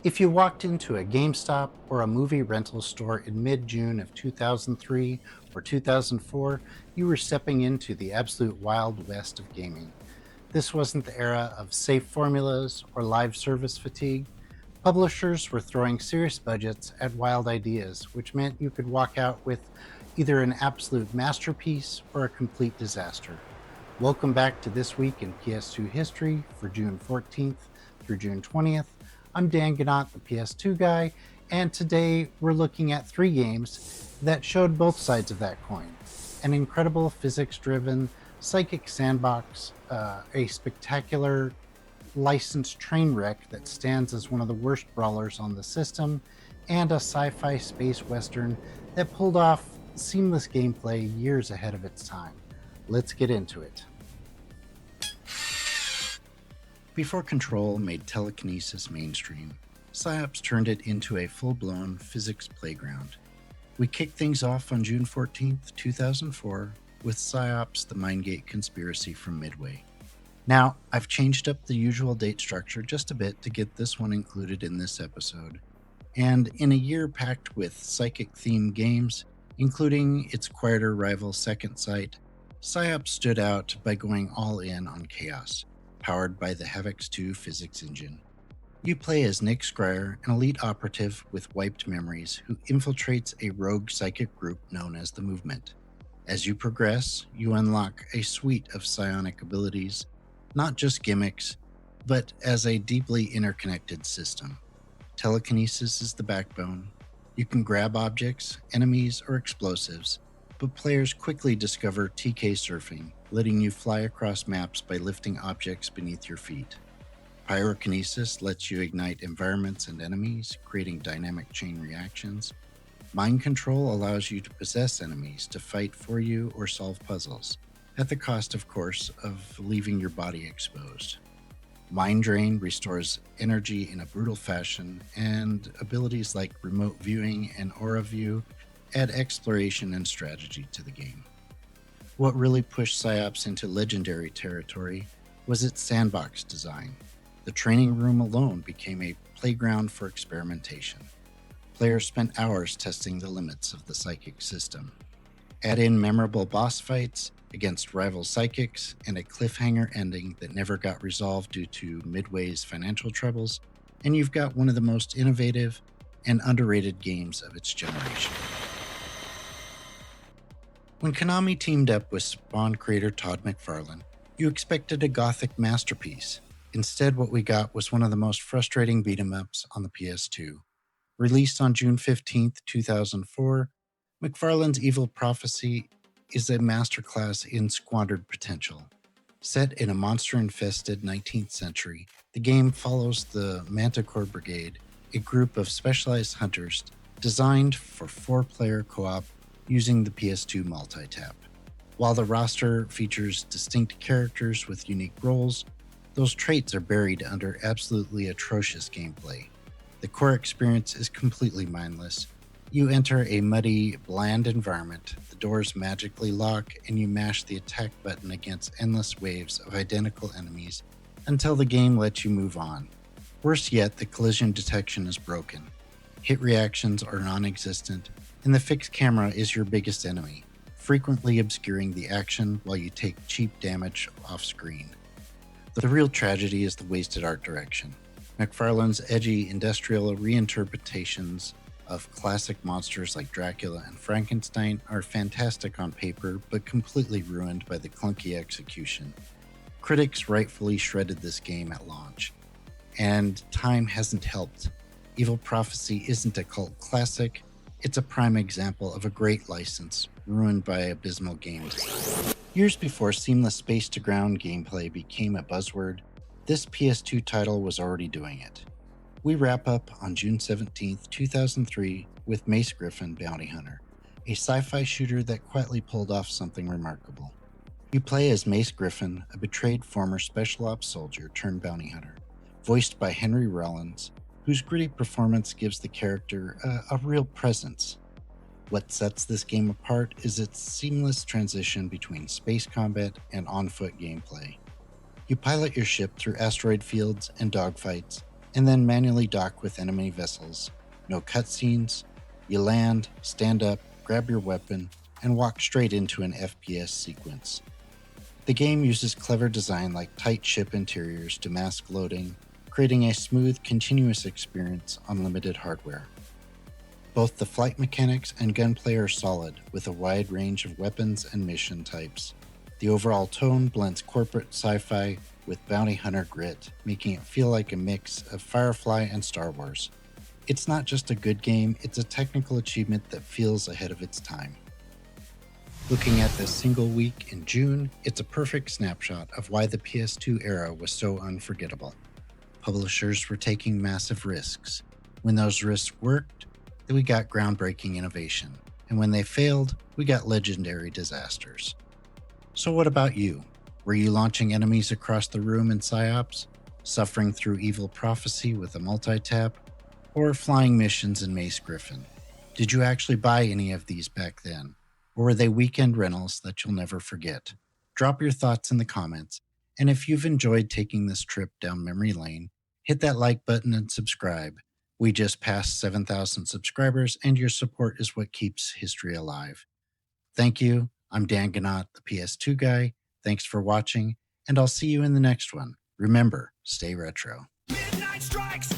If you walked into a GameStop or a movie rental store in mid-June of 2003 or 2004, you were stepping into the absolute wild west of gaming. This wasn't the era of safe formulas or live service fatigue. Publishers were throwing serious budgets at wild ideas, which meant you could walk out with either an absolute masterpiece or a complete disaster. Welcome back to This Week in PS2 History for June 14th through June 20th. I'm Dan Gnadt, the PS2 guy, and today we're looking at 3 games that showed both sides of that coin. An incredible physics-driven psychic sandbox, a spectacular licensed train wreck that stands as one of the worst brawlers on the system, and a sci-fi space western that pulled off seamless gameplay years ahead of its time. Let's get into it. Before Control made telekinesis mainstream, Psi-Ops turned it into a full-blown physics playground. We kicked things off on June 14, 2004, with Psi-Ops: The Mindgate Conspiracy from Midway. Now, I've changed up the usual date structure just a bit to get this one included in this episode. And in a year packed with psychic-themed games, including its quieter rival Second Sight, Psi-Ops stood out by going all in on chaos, powered by the Havok 2 physics engine. You play as Nick Scryer, an elite operative with wiped memories who infiltrates a rogue psychic group known as the Movement. As you progress, you unlock a suite of psionic abilities, not just gimmicks, but as a deeply interconnected system. Telekinesis is the backbone. You can grab objects, enemies, or explosives, but players quickly discover TK surfing, letting you fly across maps by lifting objects beneath your feet. Pyrokinesis lets you ignite environments and enemies, creating dynamic chain reactions. Mind control allows you to possess enemies to fight for you or solve puzzles, at the cost, of course, of leaving your body exposed. Mind Drain restores energy in a brutal fashion, and abilities like remote viewing and aura view add exploration and strategy to the game. What really pushed Psi-Ops into legendary territory was its sandbox design. The training room alone became a playground for experimentation. Players spent hours testing the limits of the psychic system. Add in memorable boss fights against rival psychics and a cliffhanger ending that never got resolved due to Midway's financial troubles, and you've got one of the most innovative and underrated games of its generation. When Konami teamed up with Spawn creator Todd McFarlane, you expected a gothic masterpiece. Instead, what we got was one of the most frustrating beat-em-ups on the PS2. Released on June 15, 2004, McFarlane's Evil Prophecy is a masterclass in squandered potential. Set in a monster-infested 19th century, the game follows the Manticore Brigade, a group of specialized hunters designed for 4-player co-op using the PS2 multi-tap. While the roster features distinct characters with unique roles, those traits are buried under absolutely atrocious gameplay. The core experience is completely mindless. You enter a muddy, bland environment, the doors magically lock, and you mash the attack button against endless waves of identical enemies until the game lets you move on. Worse yet, the collision detection is broken. Hit reactions are non-existent, and the fixed camera is your biggest enemy, frequently obscuring the action while you take cheap damage off-screen. The real tragedy is the wasted art direction. McFarlane's edgy industrial reinterpretations of classic monsters like Dracula and Frankenstein are fantastic on paper, but completely ruined by the clunky execution. Critics rightfully shredded this game at launch, and time hasn't helped. Evil Prophecy isn't a cult classic, it's a prime example of a great license ruined by abysmal game design. Years before seamless space-to-ground gameplay became a buzzword, this PS2 title was already doing it. We wrap up on June 17, 2003 with Mace Griffin: Bounty Hunter, a sci-fi shooter that quietly pulled off something remarkable. You play as Mace Griffin, a betrayed former Special Ops soldier turned bounty hunter, voiced by Henry Rollins, whose gritty performance gives the character a real presence. What sets this game apart is its seamless transition between space combat and on-foot gameplay. You pilot your ship through asteroid fields and dogfights, and then manually dock with enemy vessels. No cutscenes. You land, stand up, grab your weapon, and walk straight into an FPS sequence. The game uses clever design like tight ship interiors to mask loading, creating a smooth, continuous experience on limited hardware. Both the flight mechanics and gunplay are solid, with a wide range of weapons and mission types. The overall tone blends corporate sci-fi with bounty hunter grit, making it feel like a mix of Firefly and Star Wars. It's not just a good game, it's a technical achievement that feels ahead of its time. Looking at this single week in June, it's a perfect snapshot of why the PS2 era was so unforgettable. Publishers were taking massive risks. When those risks worked, we got groundbreaking innovation. And when they failed, we got legendary disasters. So what about you? Were you launching enemies across the room in Psi-Ops, suffering through evil prophecy with a multi-tap, or flying missions in Mace Griffin? Did you actually buy any of these back then? Or were they weekend rentals that you'll never forget? Drop your thoughts in the comments, and if you've enjoyed taking this trip down memory lane, hit that like button and subscribe. We just passed 7,000 subscribers, and your support is what keeps history alive. Thank you. I'm Dan Gnadt, the PS2 guy. Thanks for watching, and I'll see you in the next one. Remember, stay retro. Midnight strikes.